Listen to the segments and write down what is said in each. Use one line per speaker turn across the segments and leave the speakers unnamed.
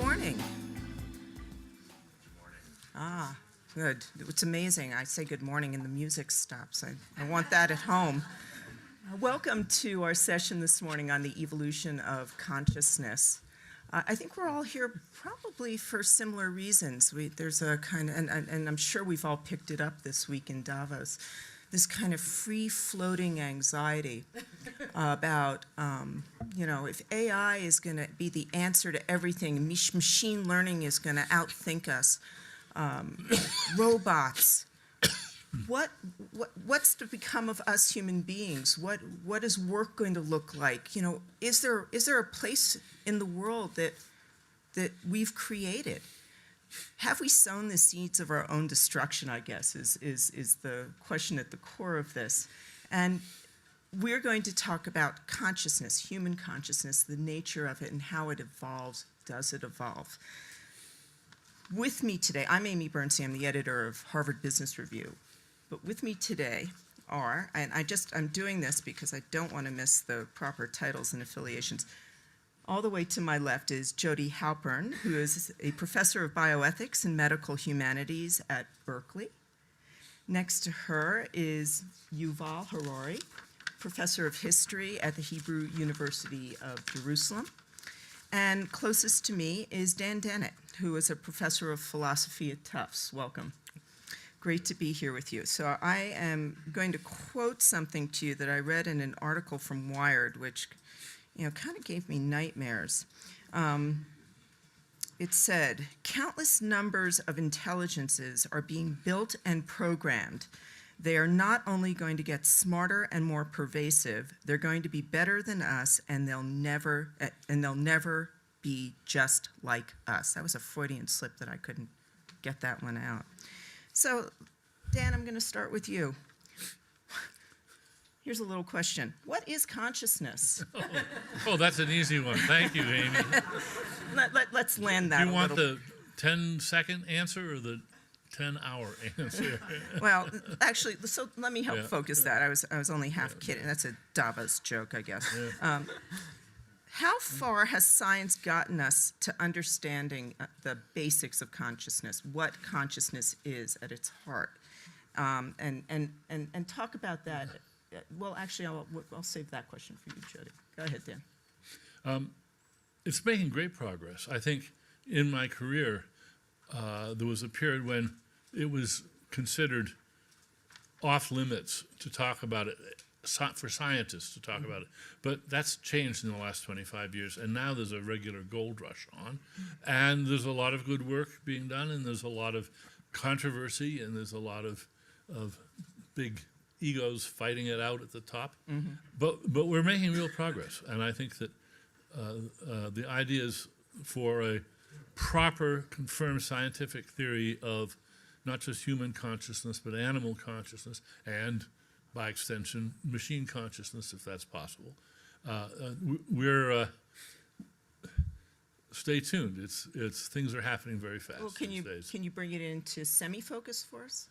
morning. Ah, good. It's amazing. I say good morning and the music stops. I want that at home. Welcome to our session this morning on the evolution of consciousness. I think we're all here probably for similar reasons. There's a kind of, and I'm sure we've all picked it up this week in Davos, this kind of free-floating anxiety about, if AI is going to be the answer to everything, machine learning is going to outthink us, robots. What's to become of us human beings? What is work going to look like? Is there a place in the world that we've created? Have we sown the seeds of our own destruction, I guess, is the question at the core of this. And we're going to talk about consciousness, human consciousness, the nature of it and how it evolves. Does it evolve? With me today, I'm Amy Bernstein, I'm the editor of Harvard Business Review. But with me today are, and I'm doing this because I don't want to miss the proper titles and affiliations. All the way to my left is Jody Halpern, who is a professor of bioethics and medical humanities at Berkeley. Next to her is Yuval Harari, professor of history at the Hebrew University of Jerusalem. And closest to me is Dan Dennett, who is a professor of philosophy at Tufts. Welcome. Great to be here with you. So I am going to quote something to you that I read in an article from Wired, which kind of gave me nightmares. It said, countless numbers of intelligences are being built and programmed. They are not only going to get smarter and more pervasive, they're going to be better than us, and they'll never be just like us. That was a Freudian slip that I couldn't get that one out. So, Dan, I'm going to start with you. Here's a little question. What is consciousness?
Oh, that's an easy one. Thank you, Amy.
Let's land that.
Do you want the 10-second answer or the 10-hour answer?
Well, actually, so let me help focus that. I was only half kidding. That's a Davos joke, I guess.
Yeah.
How far has science gotten us to understanding the basics of consciousness, what consciousness is at its heart? And talk about that. Well, actually, I'll save that question for you, Jody. Go ahead, Dan.
It's making great progress. I think in my career, there was a period when it was considered off limits to talk about it, for scientists to talk about it. But that's changed in the last 25 years, and now there's a regular gold rush on. And there's a lot of good work being done, and there's a lot of controversy, and there's a lot of big egos fighting it out at the top. Mm-hmm. But we're making real progress, and I think that the ideas for a proper, confirmed scientific theory of not just human consciousness, but animal consciousness, and by extension, machine consciousness, if that's possible. Stay tuned. It's things are happening very fast.
Well, can you bring it into semi-focus for us?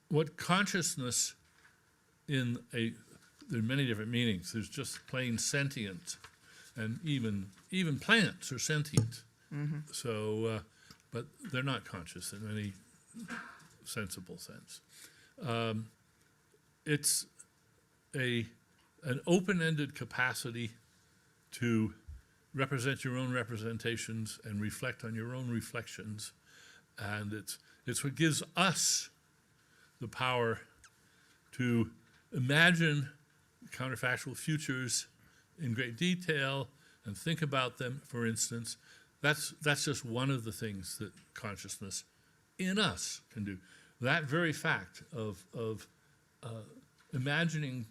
What consciousness there are many different meanings. There's just plain sentient, and even plants are sentient. Mm-hmm. So, but they're not conscious in any sensible sense. It's an open-ended capacity to represent your own representations and reflect on your own reflections, and it's what gives us the power to imagine counterfactual futures in great detail and think about them. For instance, that's just one of the things that consciousness in us can do. That very fact of imagining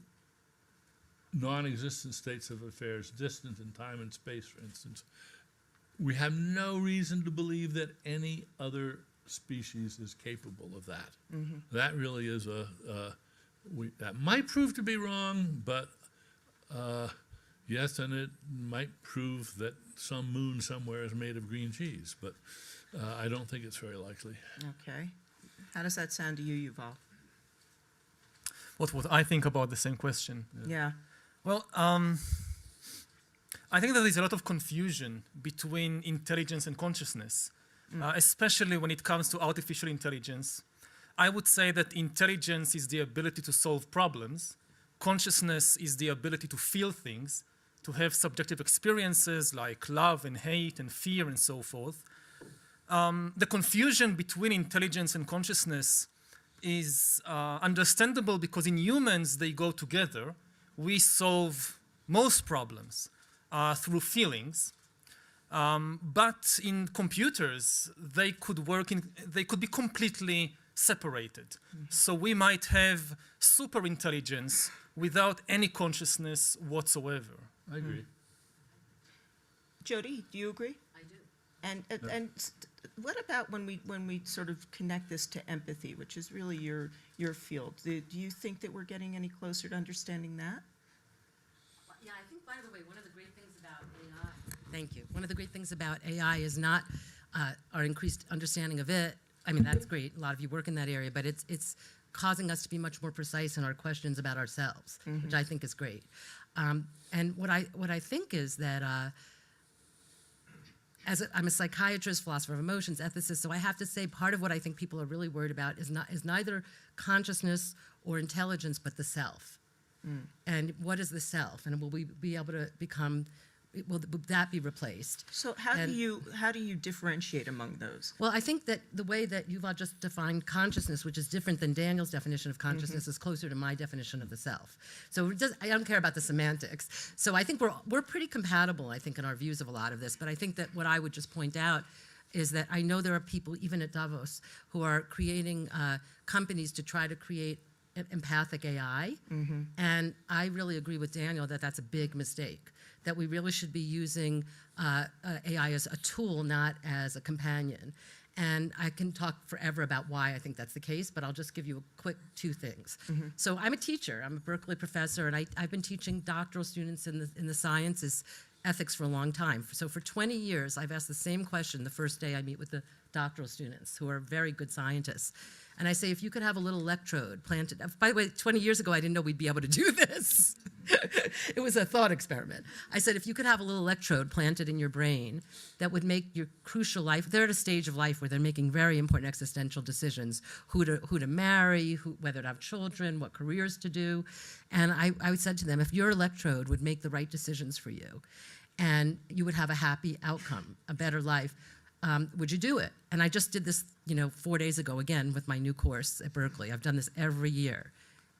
non-existent states of affairs, distant in time and space, for instance, we have no reason to believe that any other species is capable of that. Mm-hmm. That really is that might prove to be wrong, but yes, and it might prove that some moon somewhere is made of green cheese, but I don't think it's very likely.
Okay. How does that sound to you, Yuval?
What would I think about the same question?
Yeah.
Well, I think there is a lot of confusion between intelligence and consciousness, especially when it comes to artificial intelligence. I would say that intelligence is the ability to solve problems. Consciousness is the ability to feel things, to have subjective experiences like love and hate and fear and so forth. The confusion between intelligence and consciousness is understandable because in humans they go together. We solve most problems through feelings, but in computers they could be completely separated. So we might have super intelligence without any consciousness whatsoever.
I agree.
Jody, do you agree?
I do.
And what about when we sort of connect this to empathy, which is really your field? Do you think that we're getting any closer to understanding that?
Yeah, I think, by the way, one of the great things about AI, thank you. One of the great things about AI is not our increased understanding of it. I mean, that's great. A lot of you work in that area, but it's causing us to be much more precise in our questions about ourselves, which I think is great. And what I think is that I'm a psychiatrist, philosopher of emotions, ethicist, so I have to say part of what I think people are really worried about is neither consciousness or intelligence, but the self. And what is the self? And will we be able to become? Will that be replaced?
So how do you differentiate among those?
Well, I think that the way that Yuval just defined consciousness, which is different than Daniel's definition of consciousness, is closer to my definition of the self. So I don't care about the semantics. So I think we're pretty compatible, I think, in our views of a lot of this. But I think that what I would just point out is that I know there are people, even at Davos, who are creating companies to try to create empathic AI. And I really agree with Daniel that that's a big mistake, that we really should be using AI as a tool, not as a companion. And I can talk forever about why I think that's the case, but I'll just give you a quick two things. So I'm a teacher. I'm a Berkeley professor, and I've been teaching doctoral students in the sciences, ethics for a long time. So for 20 years, I've asked the same question the first day I meet with the doctoral students, who are very good scientists. And I say, if you could have a little electrode planted, by the way, 20 years ago, I didn't know we'd be able to do this. It was a thought experiment. I said, if you could have a little electrode planted in your brain that would make your crucial life, they're at a stage of life where they're making very important existential decisions, who to marry, whether to have children, what careers to do. And I said to them, if your electrode would make the right decisions for you, and you would have a happy outcome, a better life, would you do it? And I just did this, 4 days ago again with my new course at Berkeley. I've done this every year.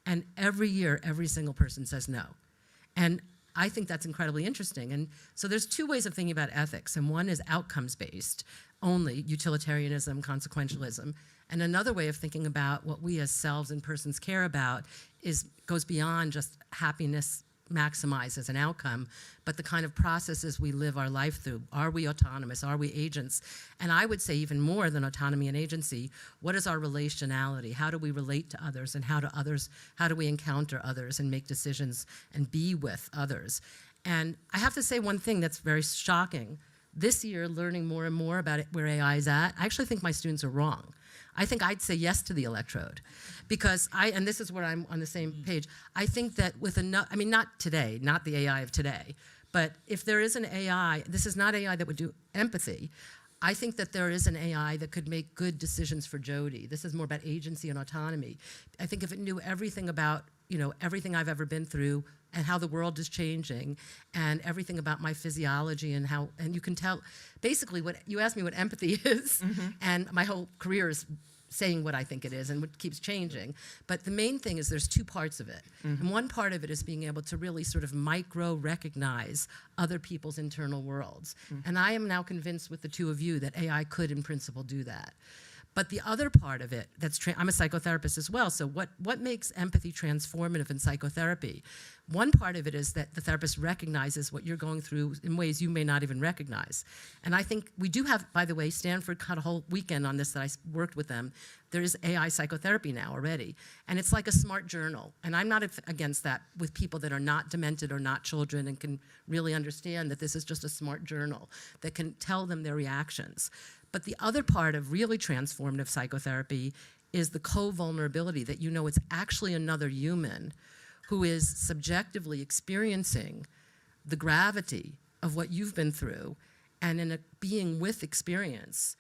And every year, every single person says no. And I think that's incredibly interesting. And so there's two ways of thinking about ethics. And one is outcomes-based, only utilitarianism, consequentialism. And another way of thinking about what we as selves and persons care about goes beyond just happiness maximized as an outcome, but the kind of processes we live our life through. Are we autonomous? Are we agents? And I would say even more than autonomy and agency, what is our relationality? How do we relate to others, and how do we encounter others and make decisions and be with others? And I have to say one thing that's very shocking. This year, learning more and more about where AI is at, I actually think my students are wrong. I think I'd say yes to the electrode, because and this is where I'm on the same page, I think that with enough, not today, not the AI of today, but if there is an AI, this is not AI that would do empathy. I think that there is an AI that could make good decisions for Jody. This is more about agency and autonomy. I think if it knew everything about, everything I've ever been through and how the world is changing and everything about my physiology and you can tell, basically what you asked me what empathy is, and my whole career is saying what I think it is and what keeps changing. But the main thing is there's two parts of it. And one part of it is being able to really sort of micro-recognize other people's internal worlds. And I am now convinced with the two of you that AI could in principle do that. But the other part of it, I'm a psychotherapist as well, so what makes empathy transformative in psychotherapy? One part of it is that the therapist recognizes what you're going through in ways you may not even recognize. And I think we do have, by the way, Stanford had a whole weekend on this that I worked with them. There is AI psychotherapy now already. And it's like a smart journal. And I'm not against that with people that are not demented or not children and can really understand that this is just a smart journal that can tell them their reactions. But the other part of really transformative psychotherapy is the co-vulnerability, that it's actually another human who is subjectively experiencing the gravity of what you've been through and in a being with experience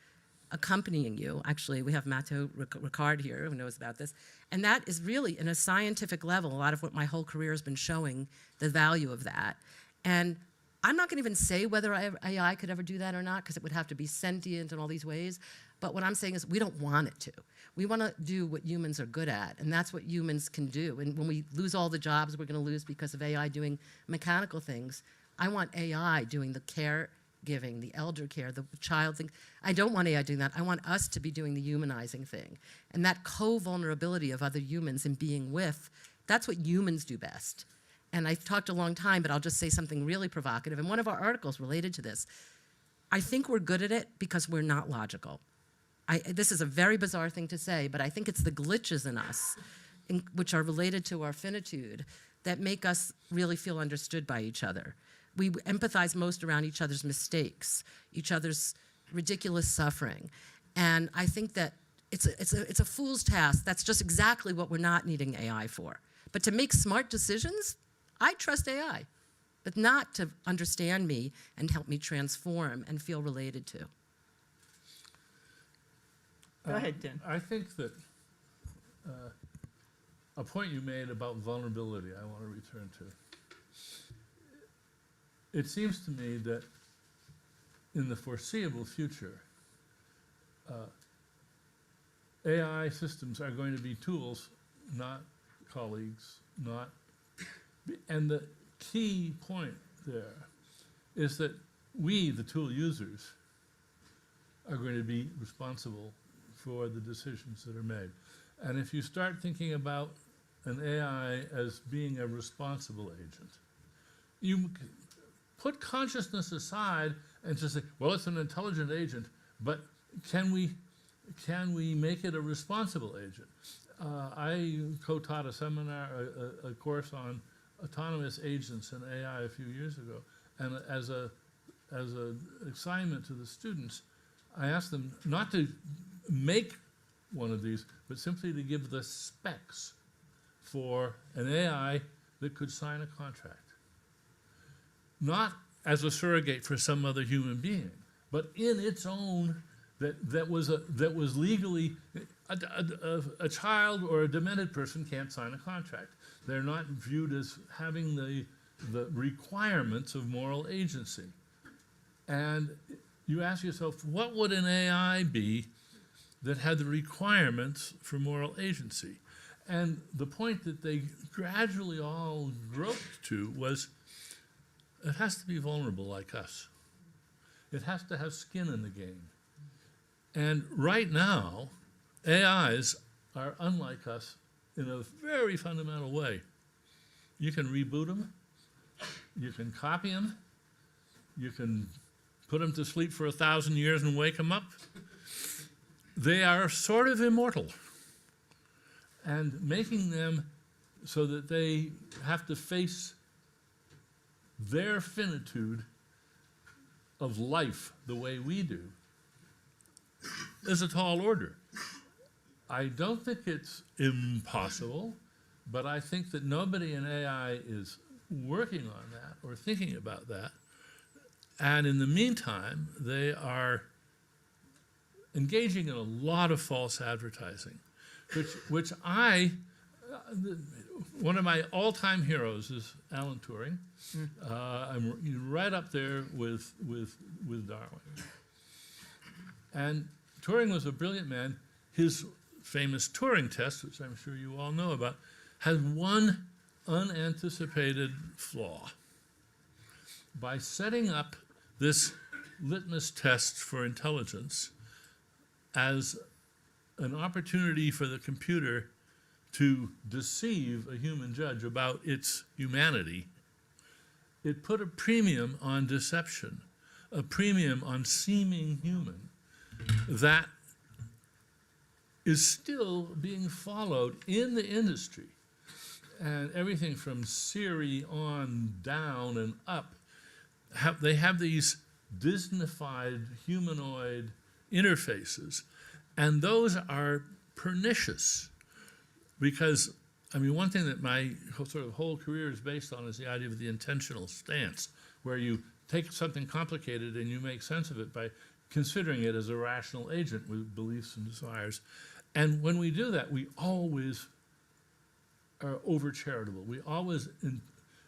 accompanying you. Actually, we have Matteau Ricard here who knows about this. And that is really, in a scientific level, a lot of what my whole career has been showing the value of that. And I'm not going to even say whether AI could ever do that or not, because it would have to be sentient in all these ways. But what I'm saying is we don't want it to. We want to do what humans are good at, and that's what humans can do. And when we lose all the jobs we're going to lose because of AI doing mechanical things, I want AI doing the caregiving, the elder care, the child thing. I don't want AI doing that. I want us to be doing the humanizing thing. And that co-vulnerability of other humans and being with, that's what humans do best. And I've talked a long time, but I'll just say something really provocative. In one of our articles related to this, I think we're good at it because we're not logical. This is a very bizarre thing to say, but I think it's the glitches in us, which are related to our finitude, that make us really feel understood by each other. We empathize most around each other's mistakes, each other's ridiculous suffering. And I think that it's a fool's task. That's just exactly what we're not needing AI for. But to make smart decisions, I trust AI, but not to understand me and help me transform and feel related to.
Go ahead, Dan.
I think that a point you made about vulnerability, I want to return to. It seems to me that in the foreseeable future, AI systems are going to be tools, not colleagues, and the key point there is that we, the tool users, are going to be responsible for the decisions that are made. And if you start thinking about an AI as being a responsible agent, you put consciousness aside and just say, well, it's an intelligent agent, but can we make it a responsible agent? I co-taught a seminar, a course on autonomous agents in AI a few years ago, and as an assignment to the students, I asked them not to make one of these, but simply to give the specs for an AI that could sign a contract. Not as a surrogate for some other human being, but in its own, that was legally, a child or a demented person can't sign a contract. They're not viewed as having the requirements of moral agency. And you ask yourself, what would an AI be that had the requirements for moral agency? And the point that they gradually all groped to was, it has to be vulnerable like us. It has to have skin in the game. And right now, AIs are unlike us in a very fundamental way. You can reboot them, you can copy them, you can put them to sleep for 1,000 years and wake them up. They are sort of immortal. And making them so that they have to face their finitude of life the way we do is a tall order. I don't think it's impossible, but I think that nobody in AI is working on that or thinking about that. And in the meantime, they are engaging in a lot of false advertising, which one of my all-time heroes is Alan Turing. I'm right up there with Darwin. And Turing was a brilliant man. His famous Turing test, which I'm sure you all know about, has one unanticipated flaw. By setting up this litmus test for intelligence as an opportunity for the computer to deceive a human judge about its humanity, it put a premium on deception, a premium on seeming human, that is still being followed in the industry. And everything from Siri on down and up, they have these Disneyfied humanoid interfaces, and those are pernicious because, I mean, one thing that my sort of whole career is based on is the idea of the intentional stance, where you take something complicated and you make sense of it by considering it as a rational agent with beliefs and desires. And when we do that, we always are over charitable. We always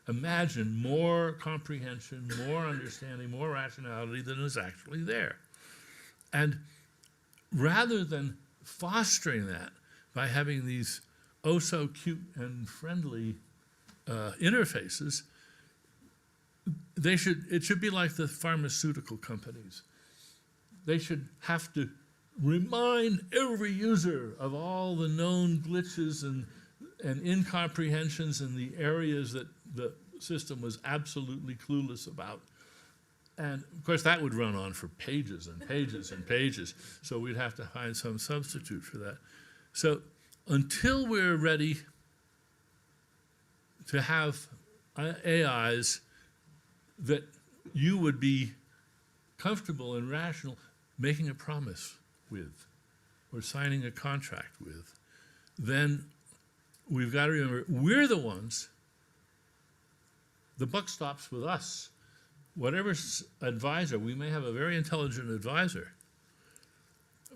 imagine more comprehension, more understanding, more rationality than is actually there. And rather than fostering that by having these oh so cute and friendly interfaces, it should be like the pharmaceutical companies. They should have to remind every user of all the known glitches and incomprehensions in the areas that the system was absolutely clueless about. And of course that would run on for pages and pages and pages, so we'd have to find some substitute for that. So until we're ready to have AIs that you would be comfortable and rational making a promise with or signing a contract with, then we've got to remember we're the ones, the buck stops with us. Whatever advisor, we may have a very intelligent advisor,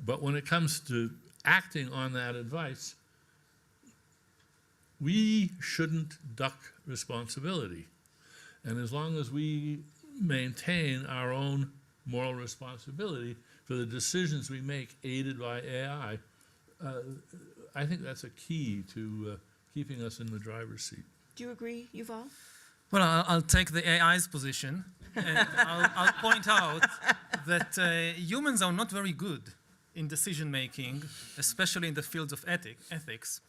but when it comes to acting on that advice, we shouldn't duck responsibility. And as long as we maintain our own moral responsibility for the decisions we make aided by AI, I think that's a key to keeping us in the driver's seat.
Do you agree, Yuval?
Well, I'll take the AI's position, and I'll point out that humans are not very good in decision making, especially in the fields of ethics.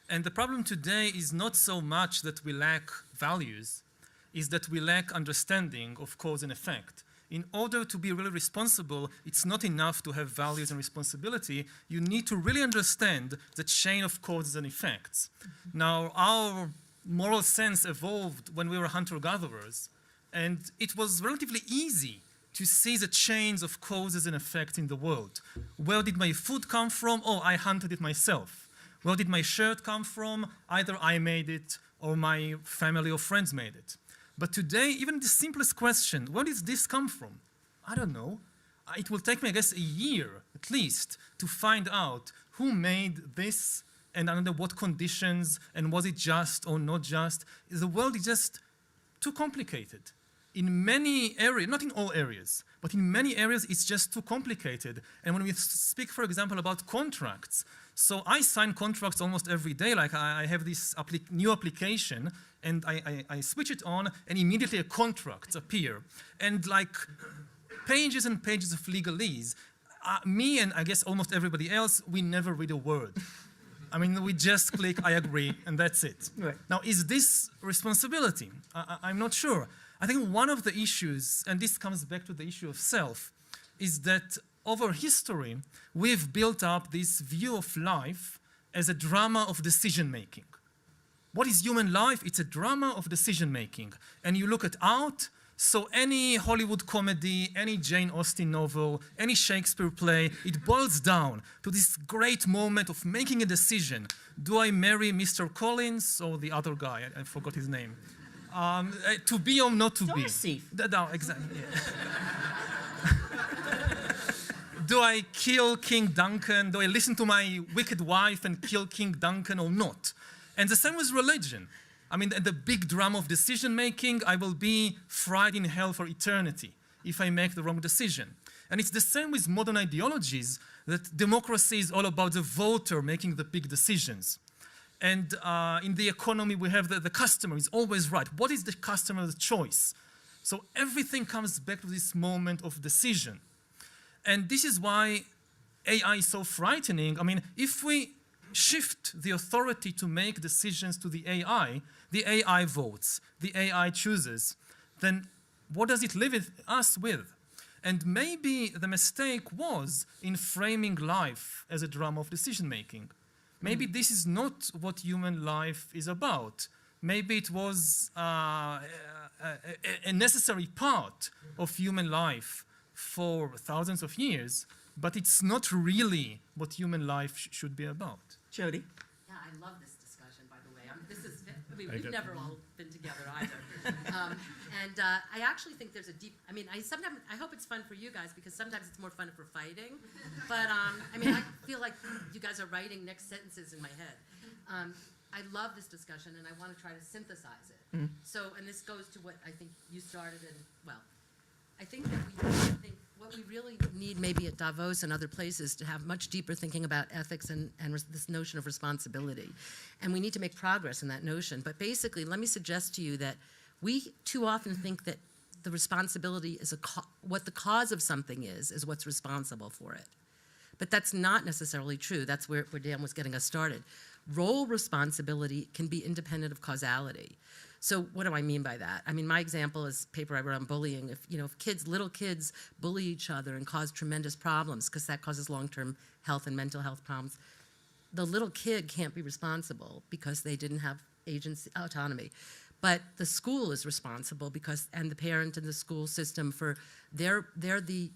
And the problem today is not so much that we lack values, is that we lack understanding of cause and effect. In order to be really responsible, it's not enough to have values and responsibility. You need to really understand the chain of causes and effects. Now, our moral sense evolved when we were hunter-gatherers, and it was relatively easy to see the chains of causes and effects in the world. Where did my food come from? Oh, I hunted it myself. Where did my shirt come from? Either I made it or my family or friends made it. But today, even the simplest question, where did this come from? I don't know. It will take me, I guess, a year at least to find out who made this and under what conditions, and was it just or not just. The world is just too complicated. In many areas, not in all areas, but in many areas, it's just too complicated. And when we speak, for example, about contracts, so I sign contracts almost every day. Like I have this new application, and I switch it on, and immediately a contract appear. And like pages and pages of legalese. Me and I guess almost everybody else, we never read a word. I mean, we just click, I agree, and that's it.
Right.
Now, is this responsibility? I'm not sure. I think one of the issues, and this comes back to the issue of self, is that over history, we've built up this view of life as a drama of decision-making. What is human life? It's a drama of decision-making. And you look at art, so any Hollywood comedy, any Jane Austen novel, any Shakespeare play, it boils down to this great moment of making a decision. Do I marry Mr. Collins or the other guy? I forgot his name. To be or not to
Darcy.
be? No, exactly. Yeah. Do I kill King Duncan? Do I listen to my wicked wife and kill King Duncan or not? And the same with religion. I mean, the big drama of decision-making, I will be fried in hell for eternity if I make the wrong decision. And it's the same with modern ideologies, that democracy is all about the voter making the big decisions. And in the economy, we have the customer is always right. What is the customer's choice? So everything comes back to this moment of decision. And this is why AI is so frightening. I mean, if we shift the authority to make decisions to the AI votes, the AI chooses, then what does it leave us with? And maybe the mistake was in framing life as a drama of decision-making. Maybe this is not what human life is about. Maybe it was a necessary part of human life for thousands of years, but it's not really what human life should be about.
Jody?
Yeah, I love this discussion, by the way. This is I mean,
I
we've
get-
never all been together either. I actually think there's a deep, I mean, I hope it's fun for you guys because sometimes it's more fun if we're fighting. But, I mean, I feel like you guys are writing next sentences in my head. I love this discussion and I want to try to synthesize it. So, and this goes to what I think you started and, well, I think that what we really need maybe at Davos and other places to have much deeper thinking about ethics and this notion of responsibility. And we need to make progress in that notion. But basically, let me suggest to you that we too often think that the responsibility is what the cause of something is what's responsible for it. But that's not necessarily true. That's where Dan was getting us started. Role responsibility can be independent of causality. So what do I mean by that? I mean, my example is a paper I wrote on bullying. If little kids bully each other and cause tremendous problems, because that causes long-term health and mental health problems, the little kid can't be responsible because they didn't have agency, autonomy. But the school is responsible and the parent and the school system for they're the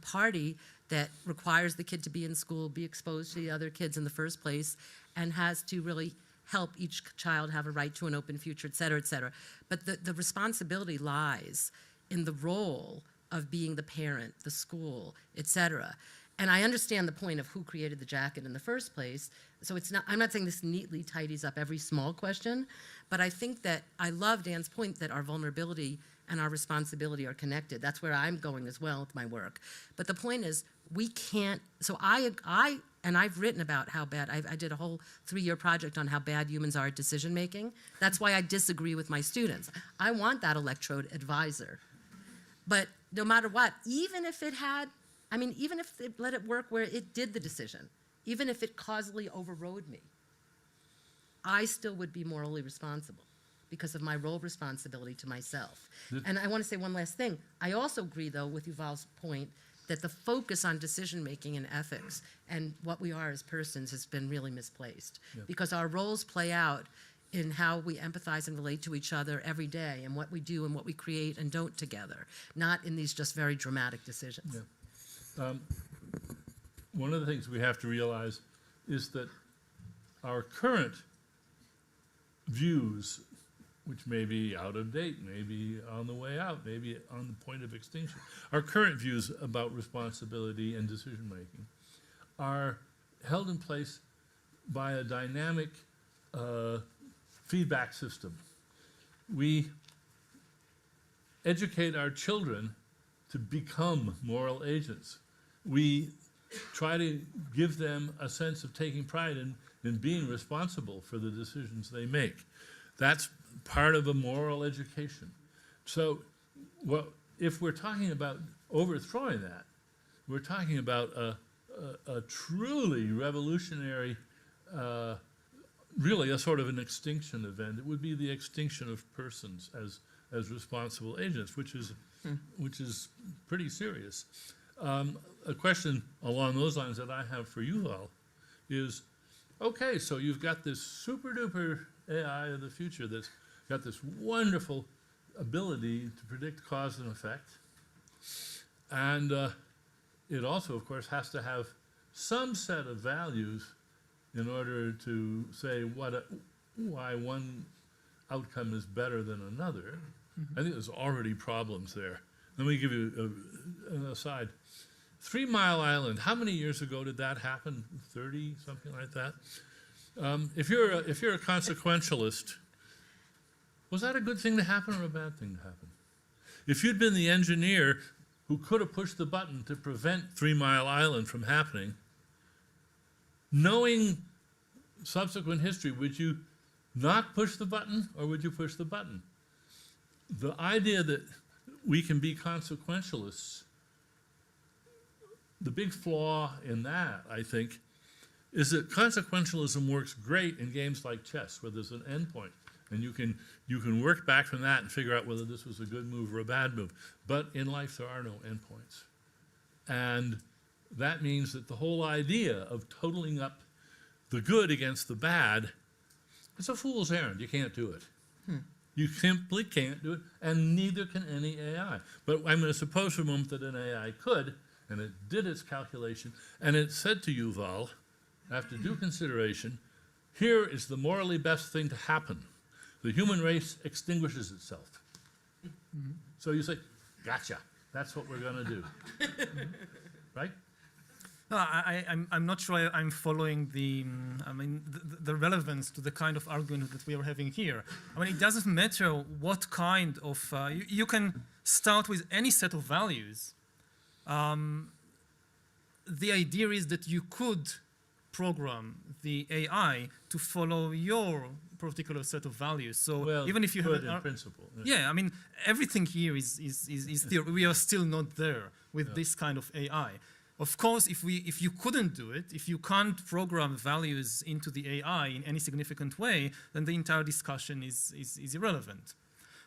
party that requires the kid to be in school, be exposed to the other kids in the first place, and has to really help each child have a right to an open future, et cetera, et cetera. But the responsibility lies in the role of being the parent, the school, et cetera. And I understand the point of who created the jacket in the first place. So I'm not saying this neatly tidies up every small question, but I think that I love Dan's point that our vulnerability and our responsibility are connected. That's where I'm going as well with my work. But the point is, we can't, so I've written about how bad, I did a whole 3-year project on how bad humans are at decision making. That's why I disagree with my students. I want that electrode advisor. But no matter what, even if it let it work where it did the decision, even if it causally overrode me, I still would be morally responsible because of my role responsibility to myself. And I want to say one last thing. I also agree, though, with Yuval's point that the focus on decision-making and ethics and what we are as persons has been really misplaced.
Yeah.
Because our roles play out in how we empathize and relate to each other every day and what we do and what we create and don't together, not in these just very dramatic decisions.
Yeah. One of the things we have to realize is that our current views, which may be out of date, maybe on the way out, maybe on the point of extinction, our current views about responsibility and decision-making are held in place by a dynamic feedback system. We educate our children to become moral agents. We try to give them a sense of taking pride in being responsible for the decisions they make. That's part of a moral education. So if we're talking about overthrowing that, we're talking about a truly revolutionary, really a sort of an extinction event. It would be the extinction of persons as responsible agents, which is pretty serious. A question along those lines that I have for you all is, okay, so you've got this super duper AI of the future that's got this wonderful ability to predict cause and effect. And it also, of course, has to have some set of values in order to say why one outcome is better than another. I think there's already problems there. Let me give you an aside. 3 Mile Island, how many years ago did that happen? 30, something like that? If you're a consequentialist, was that a good thing to happen or a bad thing to happen? If you'd been the engineer who could have pushed the button to prevent 3 Mile Island from happening, knowing subsequent history, would you not push the button or would you push the button? The idea that we can be consequentialists, the big flaw in that, I think, is that consequentialism works great in games like chess, where there's an endpoint, and you can work back from that and figure out whether this was a good move or a bad move. But in life, there are no endpoints. And that means that the whole idea of totaling up the good against the bad is a fool's errand. You can't do it. You simply can't do it, and neither can any AI. But I'm going to suppose for a moment that an AI could, and it did its calculation, and it said to Yuval, after due consideration, here is the morally best thing to happen. The human race extinguishes itself. So you say, gotcha, that's what we're going to do. Right?
No, I'm not sure I'm following the relevance to the kind of argument that we are having here. I mean, it doesn't matter what kind of, you can start with any set of values. The idea is that you could program the AI to follow your particular set of values. So
Well,
even if you
could
have
in principle.
yeah, I mean, everything here is theory. We are still not there with this kind of AI. Of course, if you couldn't do it, if you can't program values into the AI in any significant way, then the entire discussion is irrelevant.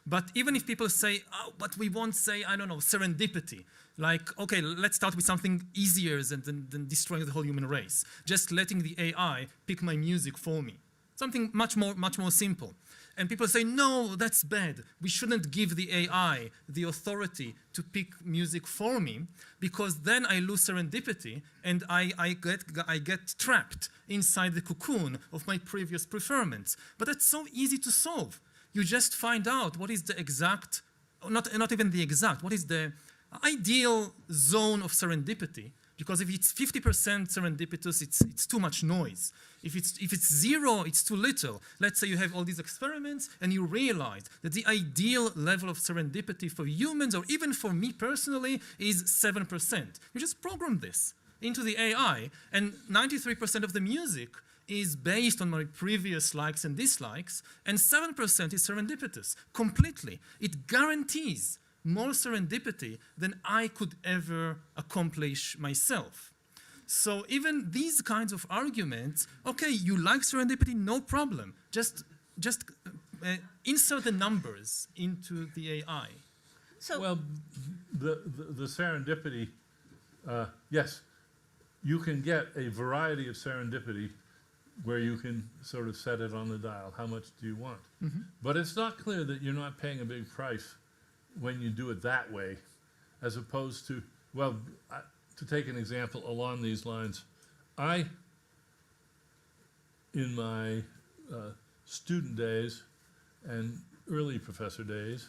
But even if people say, oh, but we won't say, I don't know, serendipity. Like, okay, let's start with something easier than destroying the whole human race. Just letting the AI pick my music for me. Something much more simple. And people say, no, that's bad. We shouldn't give the AI the authority to pick music for me, because then I lose serendipity and I get trapped inside the cocoon of my previous preferments. But that's so easy to solve. You just find out what is the exact, not even the exact, what is the ideal zone of serendipity. Because if it's 50% serendipitous, it's too much noise. If it's zero, it's too little. Let's say you have all these experiments and you realize that the ideal level of serendipity for humans, or even for me personally, is 7%. You just program this into the AI, and 93% of the music is based on my previous likes and dislikes, and 7% is serendipitous, completely. It guarantees more serendipity than I could ever accomplish myself. So even these kinds of arguments, okay, you like serendipity, no problem. Just insert the numbers into the AI.
So,
Well, the serendipity, yes, you can get a variety of serendipity where you can sort of set it on the dial. How much do you want? But it's not clear that you're not paying a big price when you do it that way, as opposed to, well, to take an example along these lines, in my student days and early professor days,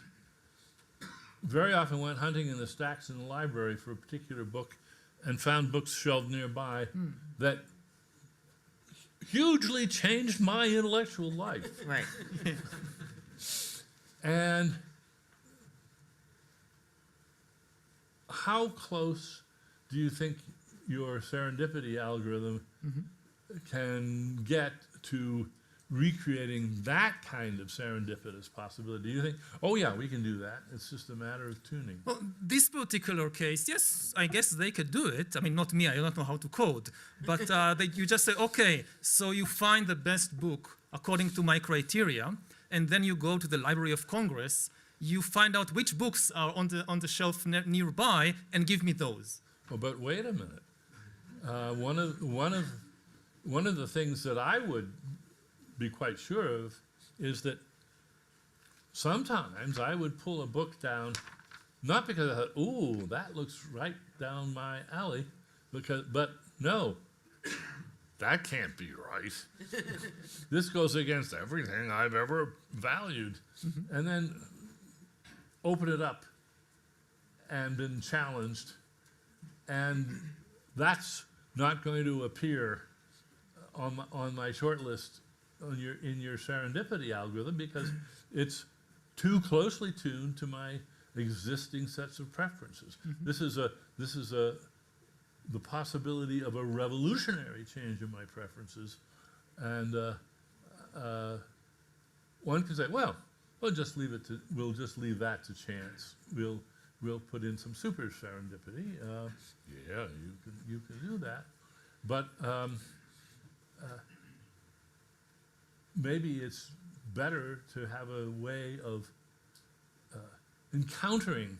very often went hunting in the stacks in the library for a particular book and found books shelved nearby that hugely changed my intellectual life.
right.
And how close do you think your serendipity algorithm can get to recreating that kind of serendipitous possibility? Do you think, oh yeah, we can do that, it's just a matter of tuning?
Well, this particular case, yes, I guess they could do it. I mean, not me, I don't know how to code. But you just say, okay, so you find the best book according to my criteria, and then you go to the Library of Congress, you find out which books are on the shelf nearby, and give me those.
Well, but wait a minute. One of the things that I would be quite sure of is that sometimes I would pull a book down, not because I thought, ooh, that looks right down my alley, but no, that can't be right. This goes against everything I've ever valued. And then open it up and been challenged, and that's not going to appear on my short list in your serendipity algorithm, because it's too closely tuned to my existing sets of preferences. This is the possibility of a revolutionary change in my preferences, and one can say, well, we'll just leave that to chance. We'll put in some super serendipity. Yeah, you can do that, but maybe it's better to have a way of encountering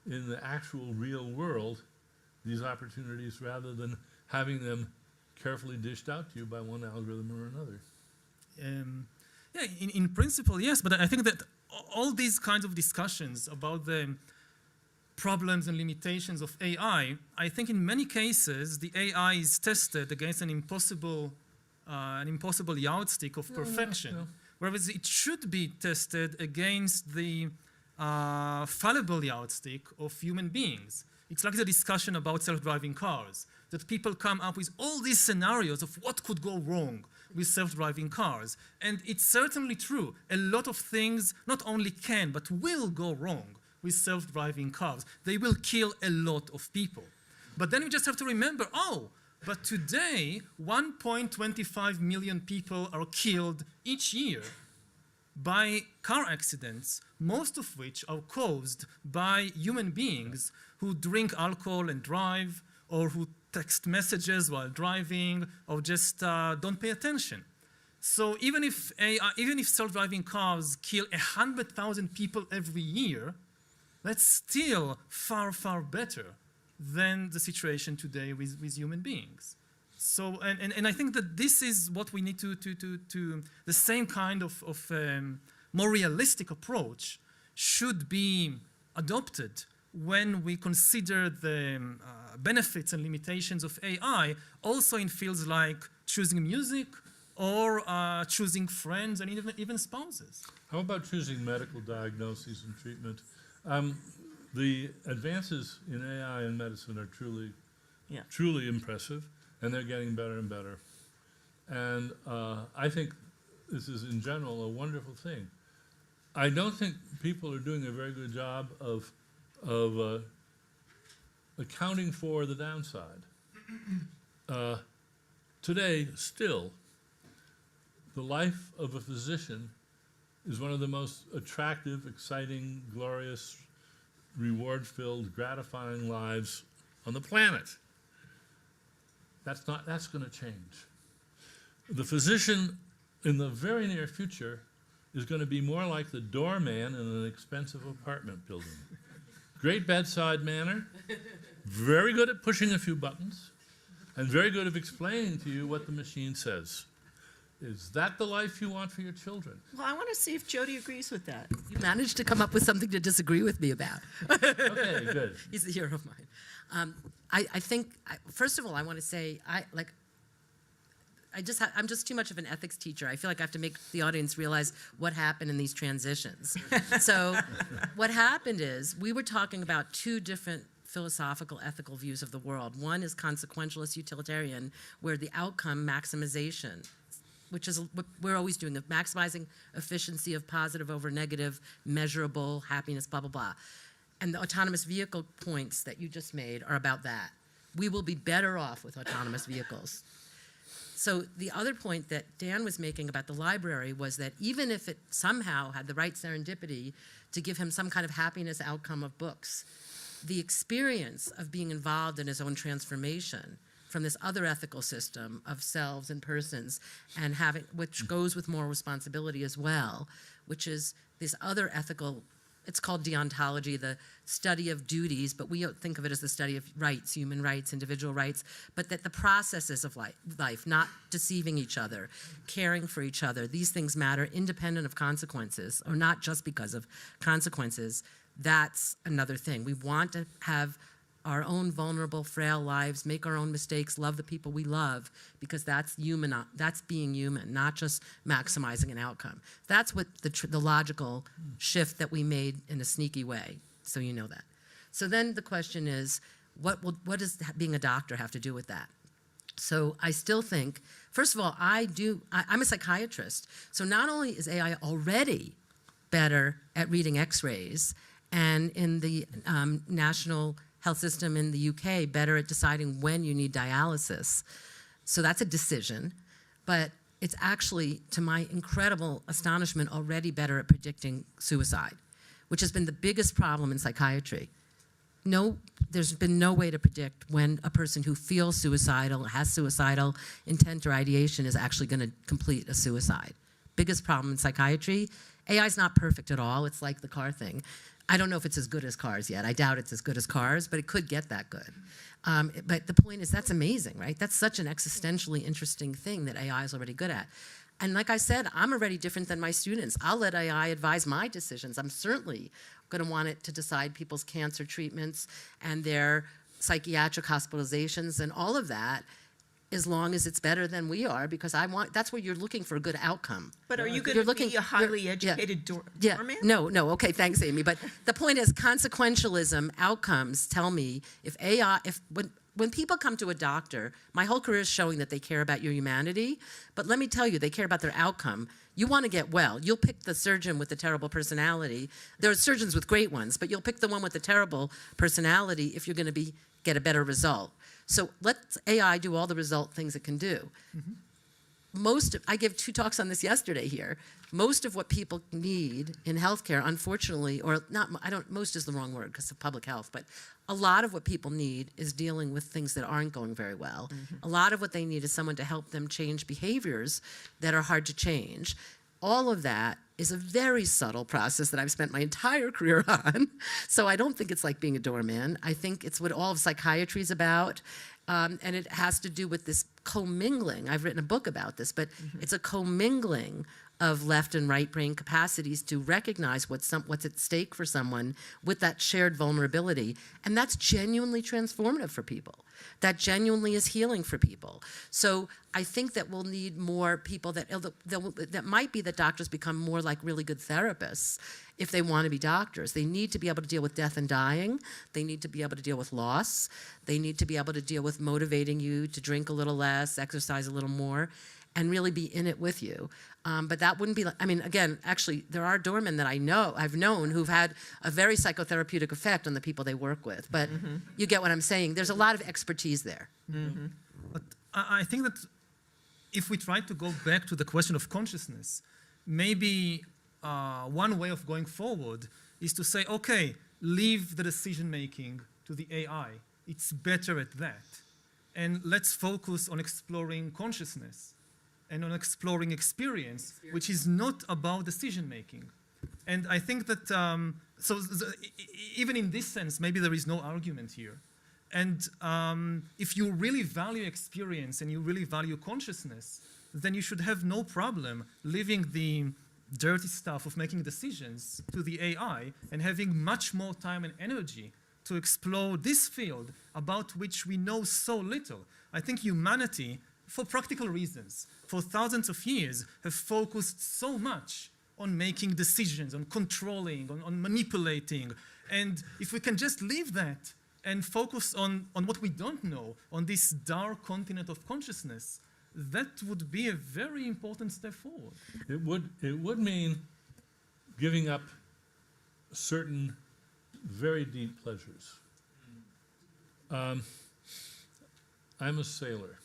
in the actual real world these opportunities rather than having them carefully dished out to you by one algorithm or another.
Yeah, in principle, yes, but I think that all these kinds of discussions about the problems and limitations of AI, I think in many cases the AI is tested against an impossible an impossible yardstick of perfection, whereas it should be tested against the fallible yardstick of human beings. It's like the discussion about self-driving cars, that people come up with all these scenarios of what could go wrong with self-driving cars. And it's certainly true. A lot of things not only can, but will go wrong with self-driving cars. They will kill a lot of people. But then we just have to remember, oh, but today, 1.25 million people are killed each year by car accidents, most of which are caused by human beings who drink alcohol and drive, or who text messages while driving, or just don't pay attention. So even if self-driving cars kill 100,000 people every year, that's still far, far better than the situation today with human beings. So, and I think that this is what we need to the same kind of more realistic approach should be adopted when we consider the benefits and limitations of AI, also in fields like choosing music or choosing friends and even spouses.
How about choosing medical diagnoses and treatment? The advances in AI and medicine are truly impressive, and they're getting better and better. And I think this is, in general, a wonderful thing. I don't think people are doing a very good job of accounting for the downside. Today, still, the life of a physician is one of the most attractive, exciting, glorious, reward-filled, gratifying lives on the planet. That's going to change. The physician in the very near future is going to be more like the doorman in an expensive apartment building. Great bedside manner, very good at pushing a few buttons, and very good at explaining to you what the machine says. Is that the life you want for your children?
Well, I want to see if Jody agrees with that.
You managed to come up with something to disagree with me about.
Okay, good.
He's the hero of mine. I think, first of all, I want to say, I'm just too much of an ethics teacher. I feel like I have to make the audience realize what happened in these transitions. So what happened is we were talking about two different philosophical, ethical views of the world. One is consequentialist utilitarian, where the outcome maximization, which is what we're always doing, of maximizing efficiency of positive over negative, measurable happiness, blah, blah, blah. And the autonomous vehicle points that you just made are about that. We will be better off with autonomous vehicles. So the other point that Dan was making about the library was that even if it somehow had the right serendipity to give him some kind of happiness outcome of books, the experience of being involved in his own transformation from this other ethical system of selves and persons, and having, which goes with moral responsibility as well, which is this other ethical, it's called deontology, the study of duties, but we think of it as the study of rights, human rights, individual rights, but that the processes of life, not deceiving each other, caring for each other, these things matter independent of consequences, or not just because of consequences. That's another thing. We want to have our own vulnerable, frail lives, make our own mistakes, love the people we love, because that's human. That's being human, not just maximizing an outcome. That's what the logical shift that we made in a sneaky way. So you know that. So then the question is, what does being a doctor have to do with that? So I still think, first of all, I'm a psychiatrist. So not only is AI already better at reading X-rays, and in the national health system in the UK, better at deciding when you need dialysis. So that's a decision, but it's actually, to my incredible astonishment, already better at predicting suicide, which has been the biggest problem in psychiatry. There's been no way to predict when a person who feels suicidal, has suicidal intent or ideation is actually going to complete a suicide. Biggest problem in psychiatry. AI is not perfect at all. It's like the car thing. I don't know if it's as good as cars yet. I doubt it's as good as cars, but it could get that good. But the point is, that's amazing, right? That's such an existentially interesting thing that AI is already good at. And like I said, I'm already different than my students. I'll let AI advise my decisions. I'm certainly going to want it to decide people's cancer treatments and their psychiatric hospitalizations and all of that. as long as it's better than we are, because that's where you're looking for a good outcome.
But are you going
You're
to
looking-
be a highly educated
Yeah,
doorman?
no, okay, thanks, Amy. But the point is, consequentialism outcomes tell me if AI, when people come to a doctor, my whole career is showing that they care about your humanity. But let me tell you, they care about their outcome. You want to get well. You'll pick the surgeon with the terrible personality. There are surgeons with great ones, but you'll pick the one with the terrible personality if you're going to get a better result. So let AI do all the result things it can do. I gave 2 talks on this yesterday here. Most of what people need in healthcare, unfortunately, or not, most is the wrong word because of public health, but a lot of what people need is dealing with things that aren't going very well. A lot of what they need is someone to help them change behaviors that are hard to change. All of that is a very subtle process that I've spent my entire career on. So I don't think it's like being a doorman. I think it's what all of psychiatry is about. And it has to do with this commingling. I've written a book about this, but it's a commingling of left and right brain capacities to recognize what's at stake for someone with that shared vulnerability. And that's genuinely transformative for people. That genuinely is healing for people. So I think that we'll need more people that might be that doctors become more like really good therapists if they want to be doctors. They need to be able to deal with death and dying. They need to be able to deal with loss. They need to be able to deal with motivating you to drink a little less, exercise a little more, and really be in it with you. But that wouldn't be, again, actually, there are doormen that I've known who've had a very psychotherapeutic effect on the people they work with. But you get what I'm saying. There's a lot of expertise there.
But I think that if we try to go back to the question of consciousness, maybe one way of going forward is to say, okay, leave the decision-making to the AI. It's better at that. And let's focus on exploring consciousness and on exploring experience, which is not about decision-making. And I think that, even in this sense, maybe there is no argument here. And if you really value experience and you really value consciousness, then you should have no problem leaving the dirty stuff of making decisions to the AI and having much more time and energy to explore this field about which we know so little. I think humanity, for practical reasons, for thousands of years, have focused so much on making decisions, on controlling, on manipulating. And if we can just leave that and focus on what we don't know, on this dark continent of consciousness, that would be a very important step forward.
It would mean giving up certain very deep pleasures. I'm a sailor.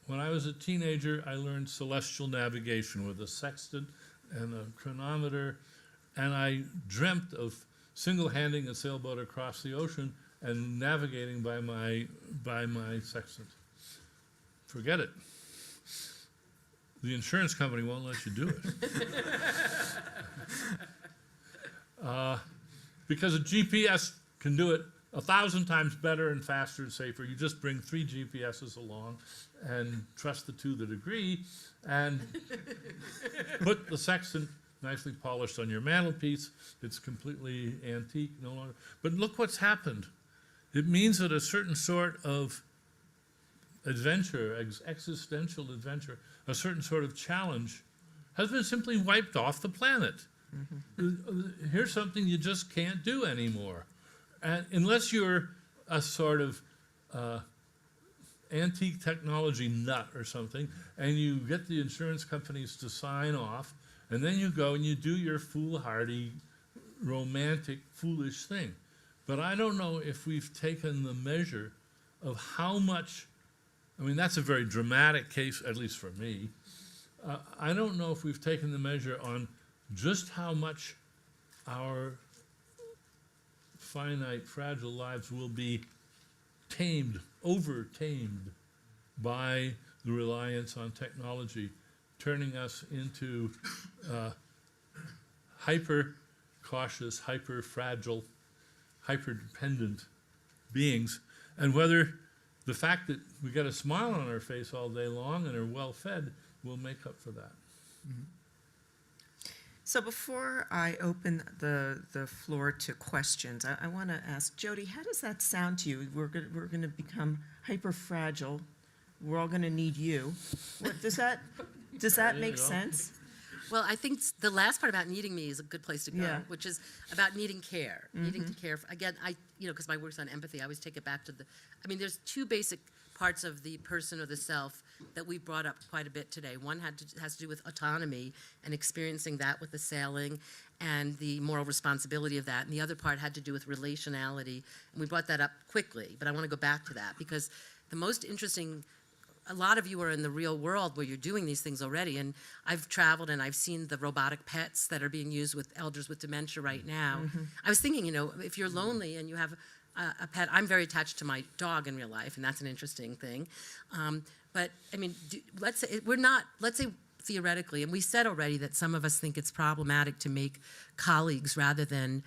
When I was a teenager, I learned celestial navigation with a sextant and a chronometer, and I dreamt of single-handing a sailboat across the ocean and navigating by my sextant. Forget it. The insurance company won't let you do it. Because a GPS can do it 1,000 times better and faster and safer. You just bring 3 GPSs along and trust the 2 that agree and put the sextant nicely polished on your mantelpiece. It's completely antique, no longer. But look what's happened. It means that a certain sort of adventure, existential adventure, a certain sort of challenge has been simply wiped off the planet. Here's something you just can't do anymore. And unless you're a sort of antique technology nut or something, and you get the insurance companies to sign off, and then you go and you do your foolhardy, romantic, foolish thing. But I don't know if we've taken the measure of how much, that's a very dramatic case, at least for me. I don't know if we've taken the measure on just how much our finite, fragile lives will be tamed, over-tamed by the reliance on technology, turning us into hyper-cautious, hyper-fragile, hyper-dependent beings, and whether the fact that we got a smile on our face all day long and are well-fed will make up for that.
Mm-hmm.
So before I open the floor to questions, I want to ask Jody, how does that sound to you? We're going to become hyper fragile, we're all going to need you. Does that
There you
make
go.
sense?
Well, I think the last part about needing me is a good place to go,
Yeah.
which is about needing care, needing to care. Again, because my work's on empathy, I always take it back to there's two basic parts of the person or the self that we brought up quite a bit today. One has to do with autonomy and experiencing that with the sailing and the moral responsibility of that. And the other part had to do with relationality. And we brought that up quickly, but I want to go back to that because the most interesting, a lot of you are in the real world where you're doing these things already. And I've traveled and I've seen the robotic pets that are being used with elders with dementia right now. I was thinking, if you're lonely and you have a pet, I'm very attached to my dog in real life, and that's an interesting thing. But I mean, let's say theoretically, and we said already that some of us think it's problematic to make colleagues rather than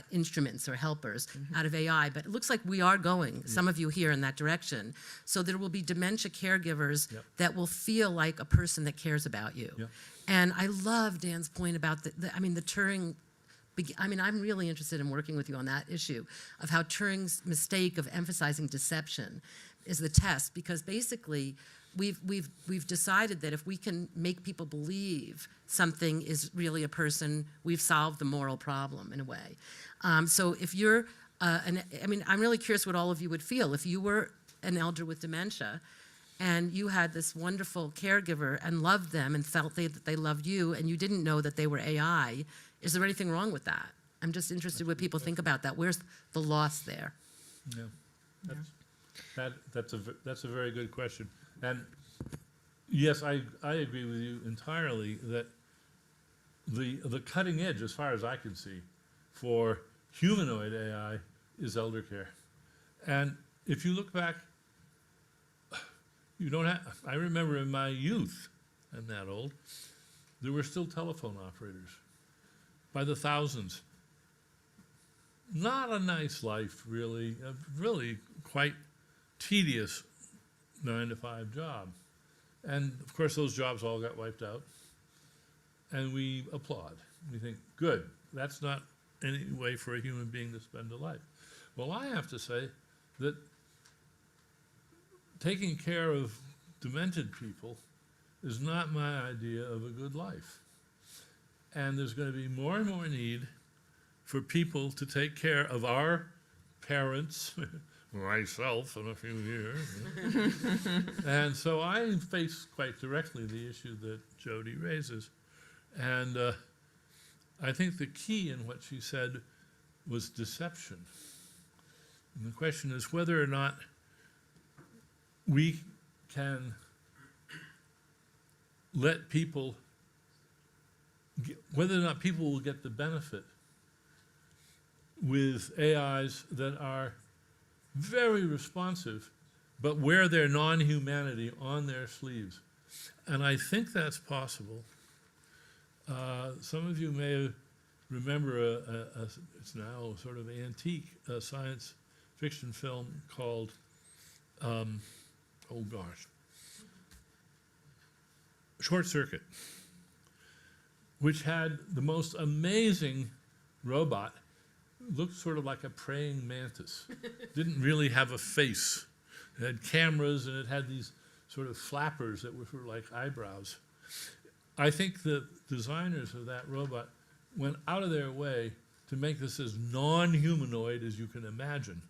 instruments or helpers out of AI, but it looks like we are going, some of you here, in that direction. So there will be dementia caregivers that will feel like a person that cares about you.
Yep.
And I love Dan's point about the Turing. I'm really interested in working with you on that issue of how Turing's mistake of emphasizing deception is the test, because basically we've decided that if we can make people believe something is really a person, we've solved the moral problem in a way. So if you're, I'm really curious what all of you would feel if you were an elder with dementia and you had this wonderful caregiver and loved them and felt that they loved you and you didn't know that they were AI. Is there anything wrong with that? I'm just interested what people think about that. Where's the loss there?
Yeah, that's a very good question. And yes, I agree with you entirely that the cutting edge, as far as I can see, for humanoid AI is elder care. And if you look back, I remember in my youth, I'm that old, there were still telephone operators by the thousands. Not a nice life, really, a really quite tedious 9-to-5 job. And of course, those jobs all got wiped out. And we applaud. We think, good, that's not any way for a human being to spend a life. Well, I have to say that taking care of demented people is not my idea of a good life. And there's going to be more and more need for people to take care of our parents, myself in a few years. And so I face quite directly the issue that Jody raises. And I think the key in what she said was deception. And the question is whether or not we can let people, whether or not people will get the benefit with AIs that are very responsive, but wear their non-humanity on their sleeves. And I think that's possible. Some of you may remember it's now sort of antique science fiction film called, Short Circuit, which had the most amazing robot. Looked sort of like a praying mantis. Didn't really have a face. It had cameras and it had these sort of flappers that were sort of like eyebrows. I think the designers of that robot went out of their way to make this as non-humanoid as you can imagine.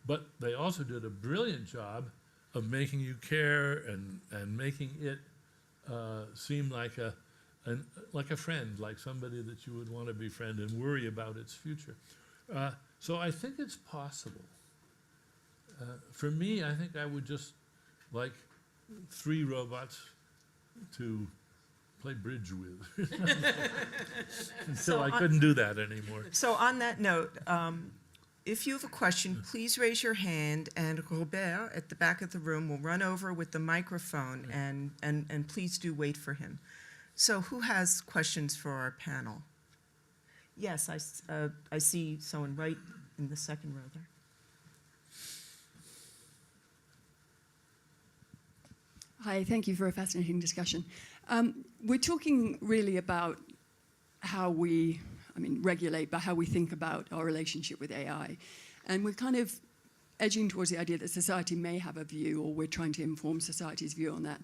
But they also did a brilliant job of making you care and making it seem like a friend, like somebody that you would want to befriend and worry about its future. So I think it's possible. For me, I think I would just like 3 robots to play bridge with until
So
I
on-
couldn't do that anymore.
So on that note, if you have a question, please raise your hand, and Robert at the back of the room will run over with the microphone, and please do wait for him. So who has questions for our panel? Yes, I see someone right in the second row there.
Hi, thank you for a fascinating discussion. We're talking really about how we, regulate, but how we think about our relationship with AI. And we're kind of edging towards the idea that society may have a view, or we're trying to inform society's view on that.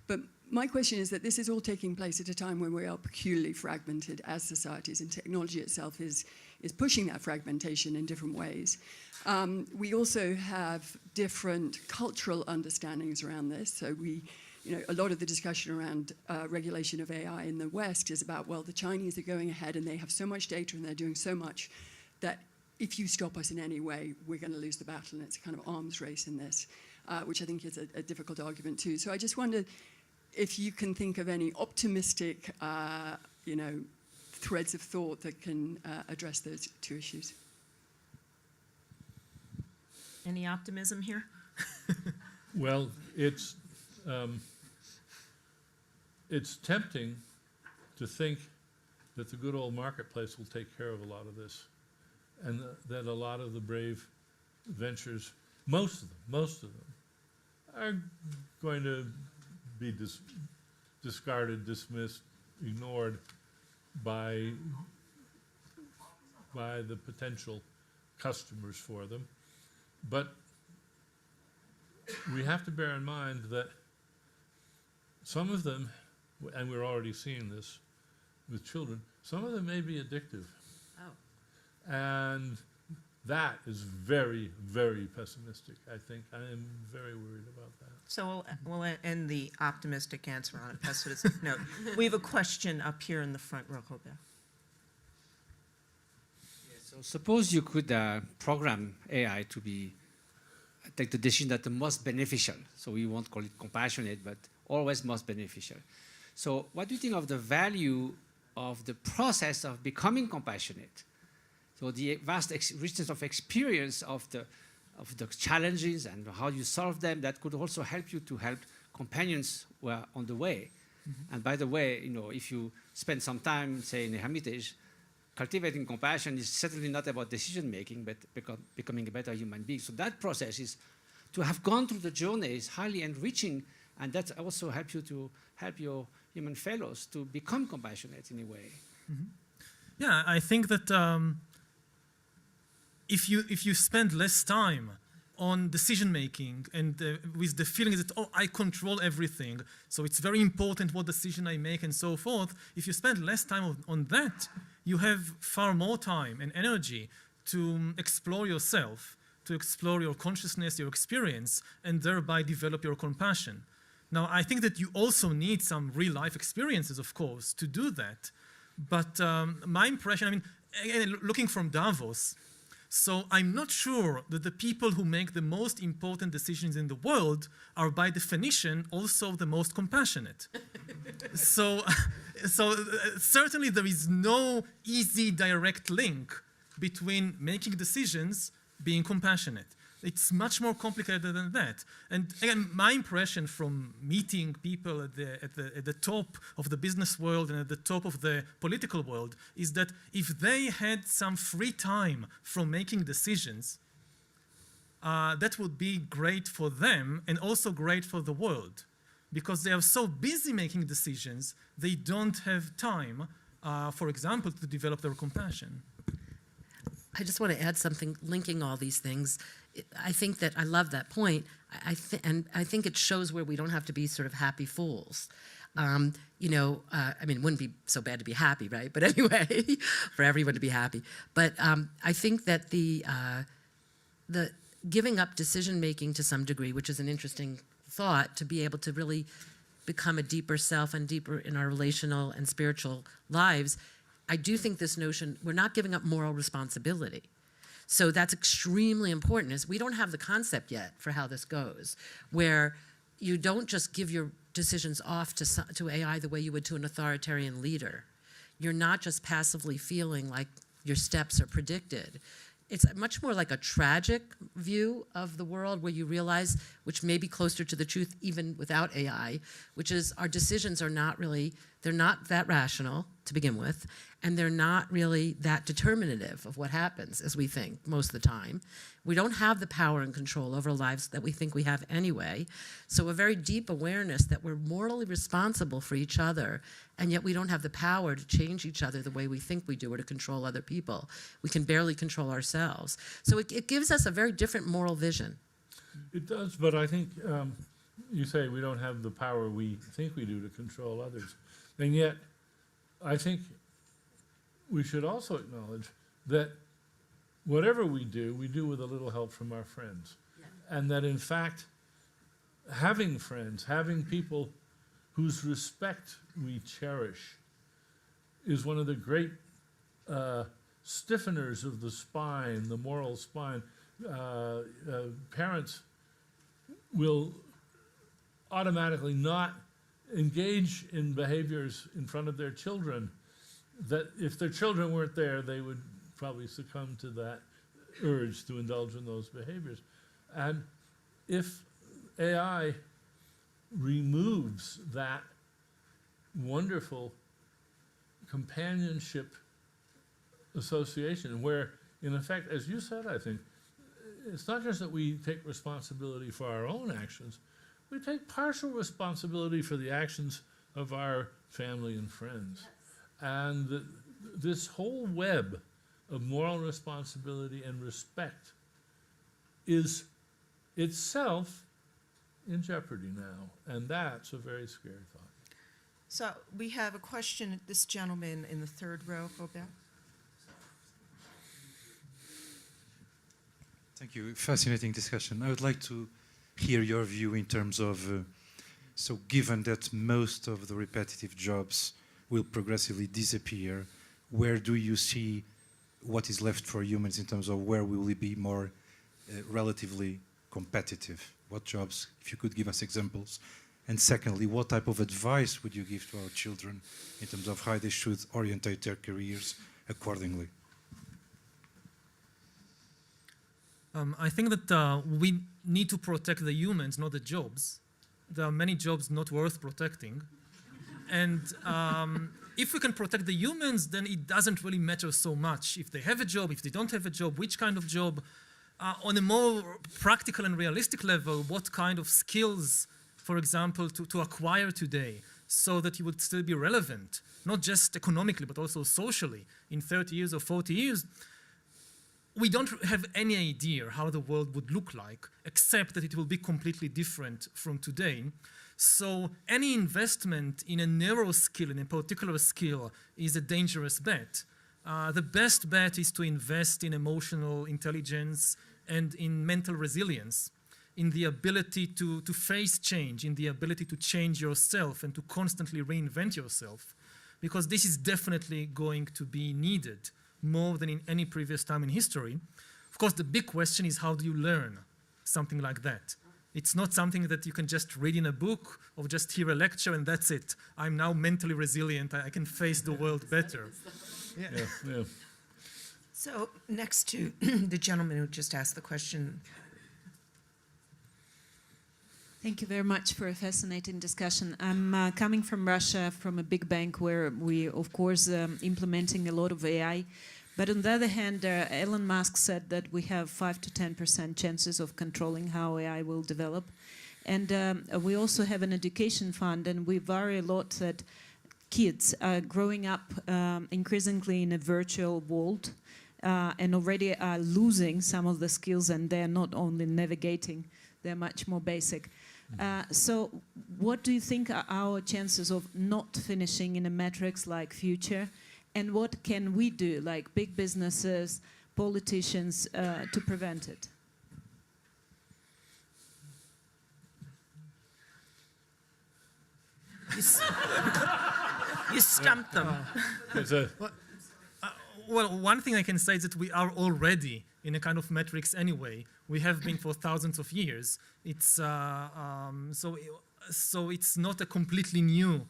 But my question is that this is all taking place at a time when we are peculiarly fragmented as societies, and technology itself is pushing that fragmentation in different ways. We also have different cultural understandings around this. So a lot of the discussion around regulation of AI in the West is about, well, the Chinese are going ahead and they have so much data and they're doing so much that if you stop us in any way, we're going to lose the battle. And it's a kind of arms race in this, which I think is a difficult argument too. So I just wondered if you can think of any optimistic, threads of thought that can address those two issues.
Any optimism here?
Well, it's tempting to think that the good old marketplace will take care of a lot of this, and that a lot of the brave ventures, most of them, are going to be discarded, dismissed, ignored by the potential customers for them. But we have to bear in mind that some of them, and we're already seeing this with children, some of them may be addictive.
Oh.
And that is very, very pessimistic, I think. I am very worried about that.
So we'll end the optimistic answer on a pessimistic note. We have a question up here in the front row, Robert.
So suppose you could program AI to take the decision that the most beneficial. So we won't call it compassionate, but always most beneficial. So what do you think of the value of the process of becoming compassionate? So the vast richness of experience of the challenges and how you solve them, that could also help you to help companions who are on the way. Mm-hmm. And by the way, if you spend some time, say, in a hermitage, cultivating compassion is certainly not about decision making, but becoming a better human being. So that process is, to have gone through the journey, is highly enriching, and that also helps you to help your human fellows to become compassionate in a way.
Mm-hmm. Yeah, I think that if you spend less time on decision making and with the feeling that, oh, I control everything, so it's very important what decision I make and so forth, if you spend less time on that, you have far more time and energy to explore yourself, to explore your consciousness, your experience, and thereby develop your compassion. Now, I think that you also need some real-life experiences, of course, to do that. But my impression, again, looking from Davos, so I'm not sure that the people who make the most important decisions in the world are, by definition, also the most compassionate. So certainly there is no easy, direct link between making decisions, being compassionate. It's much more complicated than that. And again, my impression from meeting people at the top of the business world and at the top of the political world is that if they had some free time from making decisions, that would be great for them and also great for the world. Because they are so busy making decisions, they don't have time, for example, to develop their compassion.
I just want to add something linking all these things. I think that I love that point, and I think it shows where we don't have to be sort of happy fools. It wouldn't be so bad to be happy, right? But anyway, for everyone to be happy. But I think that the giving up decision making to some degree, which is an interesting thought, to be able to really become a deeper self and deeper in our relational and spiritual lives. I do think this notion, we're not giving up moral responsibility. So that's extremely important, is we don't have the concept yet for how this goes, where you don't just give your decisions off to AI the way you would to an authoritarian leader. You're not just passively feeling like your steps are predicted. It's much more like a tragic view of the world where you realize, which may be closer to the truth even without AI, which is our decisions are not really They're not that rational to begin with, and they're not really that determinative of what happens, as we think most of the time. We don't have the power and control over lives that we think we have anyway. So a very deep awareness that we're morally responsible for each other, and yet we don't have the power to change each other the way we think we do or to control other people. We can barely control ourselves. So it gives us a very different moral vision.
It does, but I think you say we don't have the power we think we do to control others. And yet, I think we should also acknowledge that whatever we do with a little help from our friends. And that in fact, having friends, having people whose respect we cherish is one of the great stiffeners of the spine, the moral spine. Parents will automatically not engage in behaviors in front of their children that if their children weren't there, they would probably succumb to that urge to indulge in those behaviors. And if AI removes that wonderful companionship association where, in effect, as you said, I think, it's not just that we take responsibility for our own actions, we take partial responsibility for the actions of our family and friends. And this whole web of moral responsibility and respect is itself in jeopardy now. And that's a very scary thought.
So we have a question, this gentleman in the third row, Robert.
Thank you. Fascinating discussion. I would like to hear your view in terms of, so given that most of the repetitive jobs will progressively disappear, where do you see what is left for humans in terms of where will we be more relatively competitive? What jobs, if you could give us examples? And secondly, what type of advice would you give to our children in terms of how they should orientate their careers accordingly?
I think that we need to protect the humans, not the jobs. There are many jobs not worth protecting. And if we can protect the humans, then it doesn't really matter so much if they have a job, if they don't have a job, which kind of job. On a more practical and realistic level, what kind of skills, for example, to acquire today so that you would still be relevant, not just economically, but also socially in 30 years or 40 years. We don't have any idea how the world would look like, except that it will be completely different from today. So any investment in a narrow skill, in a particular skill, is a dangerous bet. The best bet is to invest in emotional intelligence and in mental resilience, in the ability to face change, in the ability to change yourself and to constantly reinvent yourself, because this is definitely going to be needed more than in any previous time in history. Of course, the big question is, how do you learn something like that? It's not something that you can just read in a book or just hear a lecture and that's it. I'm now mentally resilient. I can face the world better.
Yeah.
So next to the gentleman who just asked the question.
Thank you very much for a fascinating discussion. I'm coming from Russia, from a big bank where we, of course, implementing a lot of AI. But on the other hand, Elon Musk said that we have 5 to 10% chances of controlling how AI will develop. And we also have an education fund, and we worry a lot that kids are growing up increasingly in a virtual world and already are losing some of the skills, and they're not only navigating, they're much more basic. So what do you think are our chances of not finishing in a matrix-like future? And what can we do, like big businesses, politicians, to prevent it?
You stumped them.
Well, one thing I can say is that we are already in a kind of matrix anyway. We have been for thousands of years. It's so it's not a completely new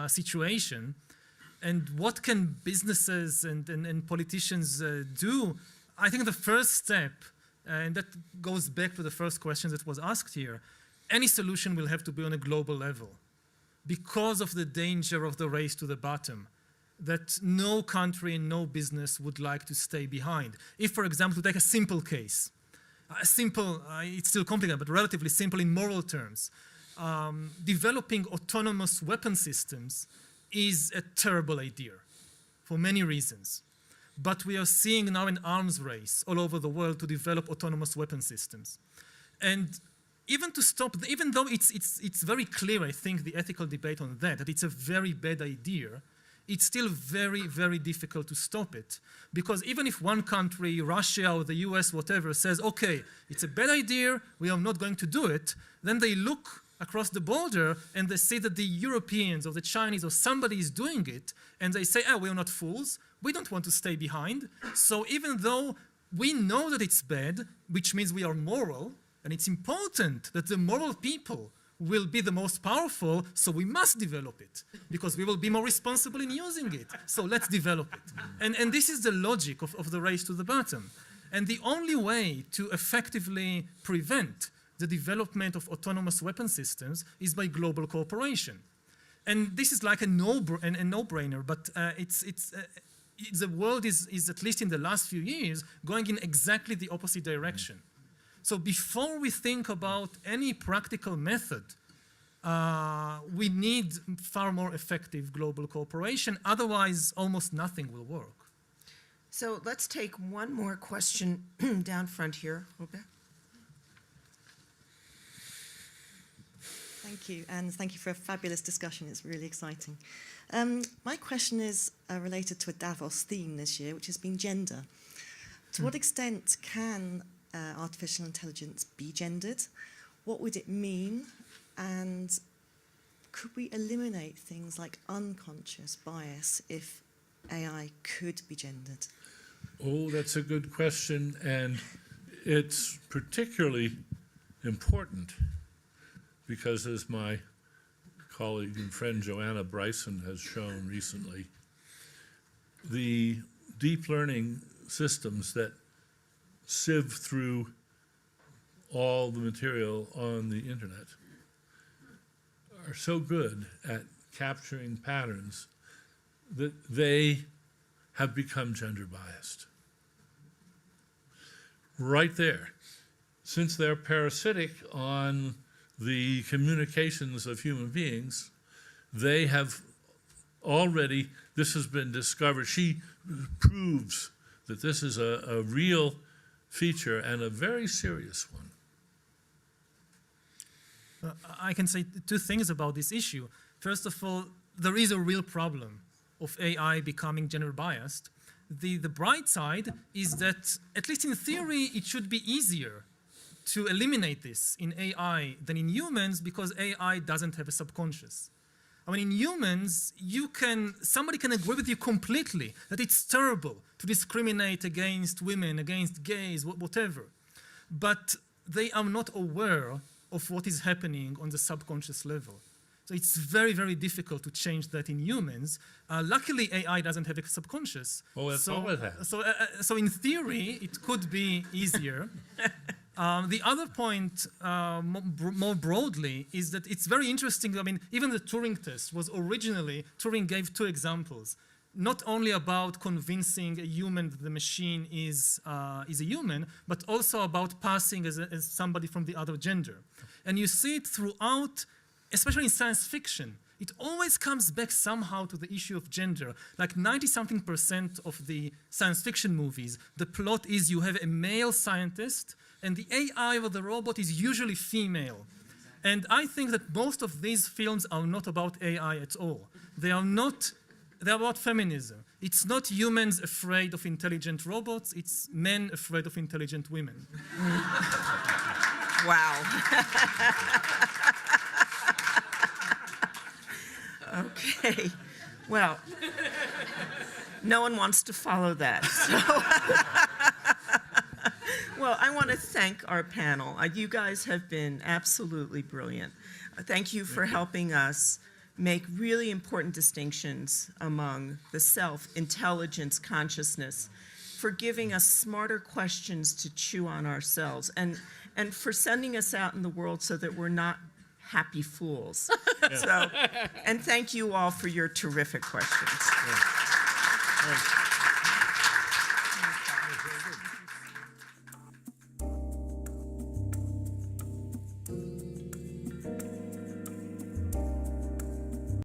situation. And what can businesses and politicians do? I think the first step, and that goes back to the first question that was asked here, any solution will have to be on a global level. because of the danger of the race to the bottom, that no country and no business would like to stay behind. If, for example, to take a simple case, it's still complicated, but relatively simple in moral terms, developing autonomous weapon systems is a terrible idea for many reasons. But we are seeing now an arms race all over the world to develop autonomous weapon systems. And even though it's very clear, I think, the ethical debate on that it's a very bad idea, it's still very, very difficult to stop it. Because even if one country, Russia or the US, whatever, says, okay, it's a bad idea, we are not going to do it, then they look across the border and they see that the Europeans or the Chinese or somebody is doing it, and they say, we are not fools, we don't want to stay behind. So even though we know that it's bad, which means we are moral, and it's important that the moral people will be the most powerful, so we must develop it, because we will be more responsible in using it. So let's develop it. And this is the logic of the race to the bottom. And the only way to effectively prevent the development of autonomous weapon systems is by global cooperation. And this is like a no-brainer, but the world is, at least in the last few years, going in exactly the opposite direction. So before we think about any practical method, we need far more effective global cooperation. Otherwise, almost nothing will work.
So let's take one more question down front here. Robert?
Thank you, and thank you for a fabulous discussion. It's really exciting. My question is related to a Davos theme this year, which has been gender. To what extent can artificial intelligence be gendered? What would it mean? And could we eliminate things like unconscious bias if AI could be gendered?
Oh, that's a good question, and it's particularly important because, as my colleague and friend Joanna Bryson has shown recently, the deep learning systems that sieve through all the material on the internet are so good at capturing patterns that they have become gender biased. Right there. Since they're parasitic on the communications of human beings, they have already, this has been discovered, she proves that this is a real feature and a very serious one.
I can say two things about this issue. First of all, there is a real problem of AI becoming gender biased. The bright side is that, at least in theory, it should be easier to eliminate this in AI than in humans, because AI doesn't have a subconscious. I mean, in humans, somebody can agree with you completely that it's terrible to discriminate against women, against gays, whatever. But they are not aware of what is happening on the subconscious level. So it's very, very difficult to change that in humans. Luckily, AI doesn't have a subconscious.
Oh, that's all it has.
So in theory, it could be easier. The other point, more broadly, is that it's very interesting. I mean, even the Turing test was originally, Turing gave two examples, not only about convincing a human that the machine is a human, but also about passing as somebody from the other gender. And you see it throughout, especially in science fiction. It always comes back somehow to the issue of gender. Like 90-something% of the science fiction movies, the plot is you have a male scientist, and the AI or the robot is usually female. And I think that most of these films are not about AI at all. They're about feminism. It's not humans afraid of intelligent robots, it's men afraid of intelligent women.
Wow. Okay. Well, no one wants to follow that. Well, I want to thank our panel. You guys have been absolutely brilliant. Thank you for helping us make really important distinctions among the self, intelligence, consciousness, for giving us smarter questions to chew on ourselves, and for sending us out in the world so that we're not happy fools. So, and thank you all for your terrific questions.
Right.